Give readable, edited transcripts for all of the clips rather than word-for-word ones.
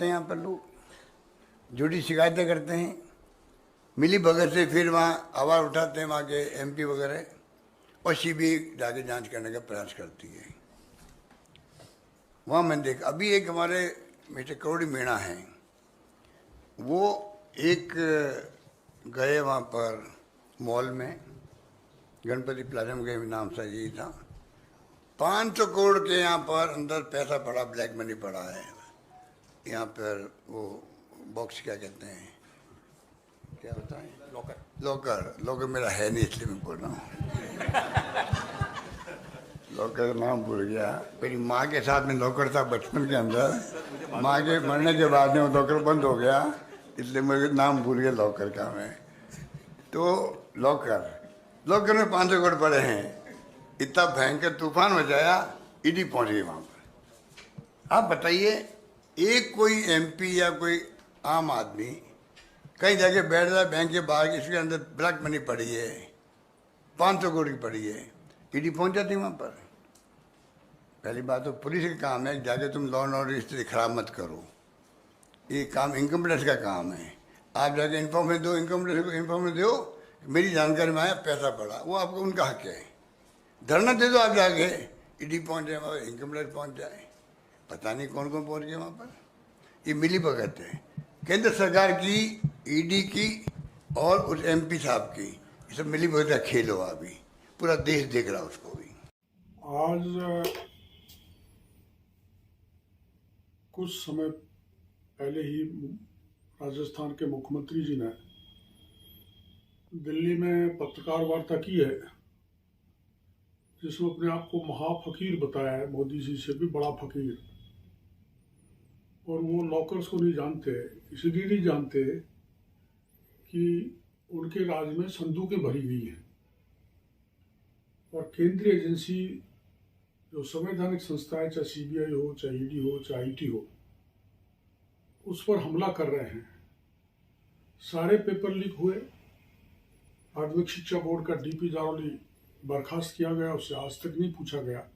आते हैं यहाँ पर लोग, झूठी शिकायतें करते हैं, मिली भगत से फिर वहाँ आवाज़ उठाते हैं वहाँ के एमपी वगैरह, और सीबीआई जाके जांच करने का प्रयास करती है। वहाँ मैंने देखा अभी एक हमारे मिस्टर करोड़ी मीणा हैं, वो एक गए वहाँ पर मॉल में, गणपति प्लाजा में गए, नाम सा यही था, 500 करोड़ के यहाँ पर अंदर पैसा पड़ा, ब्लैक मनी पड़ा है यहाँ पर। वो बॉक्स क्या कहते हैं, क्या बताएं, लॉकर। लॉकर, लॉकर मेरा है नहीं इसलिए मैं बोल रहा हूँ। लॉकर का नाम भूल गया। मेरी माँ के साथ में लॉकर था बचपन के अंदर, माँ के मरने के बाद में वो लॉकर बंद हो गया, इसलिए मेरे नाम भूल गया लॉकर का मैं। तो लॉकर में 500 करोड़ पड़े हैं। इतना भयंकर तूफान मचाया, ईडी पहुंच गई वहाँ पर। आप बताइए, एक कोई एमपी या कोई आम आदमी कहीं जाके बैठ जाए बैंक के बाहर, इसके अंदर ब्लैक मनी पड़ी है, 500 करोड़ की पड़ी है, ईडी पहुंच जाती वहाँ पर। पहली बात तो पुलिस का काम है जाके तुम लॉ एंड ऑर्डर स्थिति खराब मत करो, ये काम इनकम टैक्स का काम है। आप जाके इन्फॉर्मेशन दो, इनकम टैक्स को इन्फॉर्मेशन दो, मेरी जानकारी में आया पैसा पड़ा, वो आपको उनका हक है। धरना दे दो आप जाके, ईडी पहुंच जाए वहाँ, इनकम टैक्स पहुंच जाए, पता नहीं कौन कौन पहुंच गए वहाँ पर। ये मिली भगत है केंद्र सरकार की, ईडी की और उस एमपी साहब की, ये सब मिली भगत का खेल हुआ। अभी पूरा देश देख रहा उसको भी। आज कुछ समय पहले ही राजस्थान के मुख्यमंत्री जी ने दिल्ली में पत्रकार वार्ता की है, जिसमें अपने आप को महाफकीर बताया है, मोदी जी से भी बड़ा फकीर। और वो लॉकर्स को नहीं जानते, इसलिए नहीं जानते कि उनके राज में संदूकें भरी गई हैं और केंद्रीय एजेंसी जो संवैधानिक संस्था है, चाहे सीबीआई हो, चाहे ईडी हो, चाहे आईटी हो, उस पर हमला कर रहे हैं। सारे पेपर लीक हुए, माध्यमिक शिक्षा बोर्ड का डीपी जारौली बर्खास्त किया गया, उससे आज तक नहीं पूछा गया।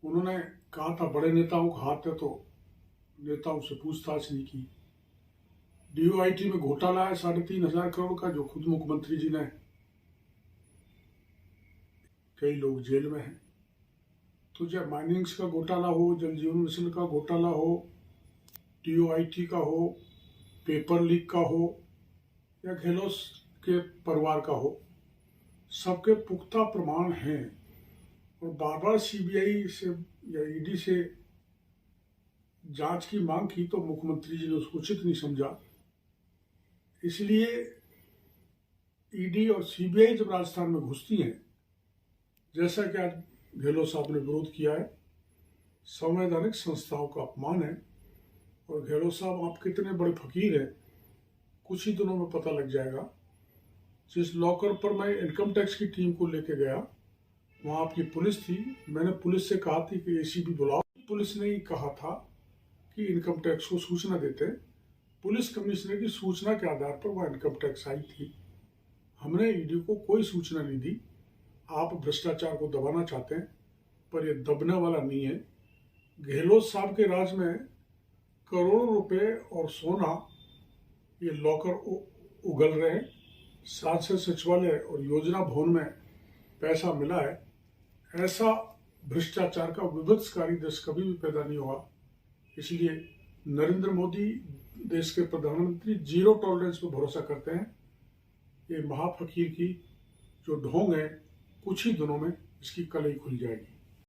उन्होंने कहा था बड़े नेताओं का हाथ है, तो नेताओं से पूछताछ नहीं की। डीओआईटी में घोटाला है 3,500 करोड़ का, जो खुद मुख्यमंत्री जी ने, कई लोग जेल में हैं। तो चाहे माइनिंग्स का घोटाला हो, जल जीवन मिशन का घोटाला हो, डीओआईटी का हो, पेपर लीक का हो, या गहलोत के परिवार का हो, सबके पुख्ता प्रमाण हैं। और बार बार सीबीआई से या ईडी से जांच की मांग की तो मुख्यमंत्री जी ने उसको उचित नहीं समझा। इसलिए ईडी और सीबीआई जब राजस्थान में घुसती हैं, जैसा कि आज गहलोत साहब ने विरोध किया है, संवैधानिक संस्थाओं का अपमान है। और गहलोत साहब, आप कितने बड़े फकीर हैं, कुछ ही दिनों में पता लग जाएगा। जिस लॉकर पर मैं इनकम टैक्स की टीम को लेके गया, वहाँ आपकी पुलिस थी, मैंने पुलिस से कहा थी कि एसीपी बुलाओ। पुलिस ने ही कहा था कि इनकम टैक्स को सूचना देते हैं। पुलिस कमिश्नर की सूचना के आधार पर वह इनकम टैक्स आई थी। हमने ईडी को कोई सूचना नहीं दी। आप भ्रष्टाचार को दबाना चाहते हैं, पर यह दबने वाला नहीं है। गहलोत साहब के राज में करोड़ों रुपए और सोना, ये लॉकर उगल रहे हैं। सांसद सचिवालय और योजना भवन में पैसा मिला है। ऐसा भ्रष्टाचार का विभत्सकारी देश कभी भी पैदा नहीं हुआ। इसलिए नरेंद्र मोदी देश के प्रधानमंत्री जीरो टॉलरेंस पर भरोसा करते हैं। ये महाफकीर की जो ढोंग है, कुछ ही दिनों में इसकी कलई खुल जाएगी।